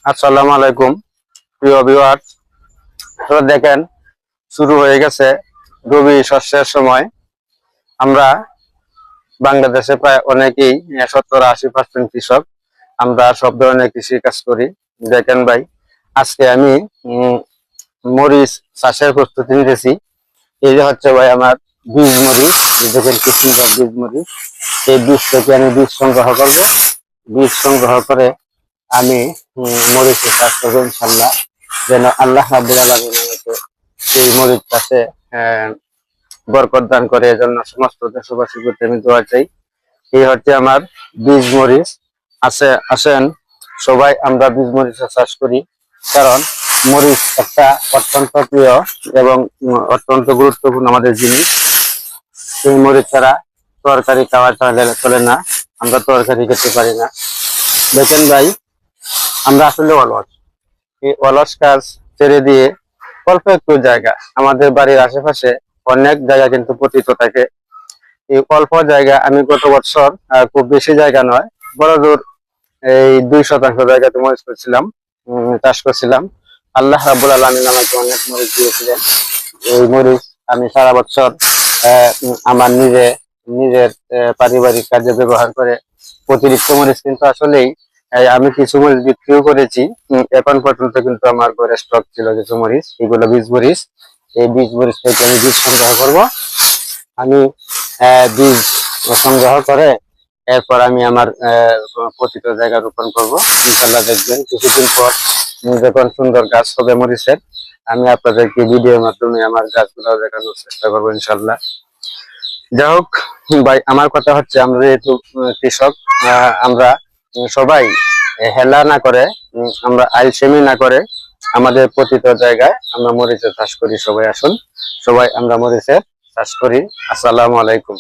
আসসালামু আলাইকুম প্রিয় ভিউয়ার্স। তো দেখেন, শুরু হয়ে গেছে রবি শস্যের সময়। আমরা বাংলাদেশে প্রায় অনেকেই 70-80% কৃষক, আমরা সব ধরনের কৃষি কাজ করি। দেখেন ভাই, আজকে আমি মরিচ চাষের প্রস্তুতি নিতেছি। এই যে হচ্ছে ভাই আমার বীজ মরিচ, এই দেখেন কি সুন্দর বীজ মরিচ। এই বীজ থেকে আমি বীজ সংগ্রহ করব। বীজ সংগ্রহ করে আমি মরিচের চাষ করবো ইনশাল্লাহ, যেন আল্লাহ রাব্বুল আলামিন আমাকে সেই মরিচ চাষে বরকত দান করে। এজন্য সমস্ত দেশবাসীর প্রতি আমি দোয়া চাই। এই হচ্ছে আমার বীজ মরিচ। আসেন সবাই আমরা বীজ মরিচের চাষ করি, কারণ মরিচ একটা অত্যন্ত প্রিয় এবং অত্যন্ত গুরুত্বপূর্ণ আমাদের জিনিস। এই মরিচ ছাড়া তরকারি খাওয়া চলে না, আমরা তরকারি খেতে পারি না। দেখেন ভাই, আমরা আসলে অলস। এই অলস কাজ ছেড়ে দিয়ে অল্প একটু জায়গা, আমাদের বাড়ির আশেপাশে অনেক জায়গা কিন্তু পতিত থাকে। এই অল্প জায়গা আমি গত বছর, খুব বেশি জায়গা নয়, বড় দূর এই 2% জায়গাতে মরিচ করছিলাম, চাষ করছিলাম। আল্লাহ রাব্বুল আলামিন আমাকে অনেক মরিচ দিয়েছিলেন। এই মরিচ আমি সারা বছর আমার নিজের পারিবারিক কাজে ব্যবহার করে অতিরিক্ত মরিচ কিন্তু আসলেই আমি কিছু মরিচ বিক্রিও করেছি। এখন পর্যন্ত কিন্তু আমার ঘরে স্টক ছিল কিছু মরিচ, এগুলো বীজ মরিচ। এই বীজ মরিচ থেকে আমি বীজ সংগ্রহ করব। আমি বীজ সংগ্রহ করে এরপর আমি আমার পতিত জায়গা রোপণ করব ইনশাল্লাহ। দেখবেন কিছুদিন পর যখন সুন্দর গাছ হবে মরিচের, আমি আপনাদেরকে ভিডিওর মাধ্যমে আমার গাছগুলো দেখানোর চেষ্টা করবো ইনশাল্লাহ। যাই হোক ভাই, আমার কথা হচ্ছে আমরা যেহেতু কৃষক, আমরা সবাই হেলা না করে, আমরা আলসেমি না করে আমাদের পতিত জায়গায় আমরা মরিচের চাষ করি। সবাই আসুন, সবাই আমরা মরিচের চাষ করি। আসসালামু আলাইকুম।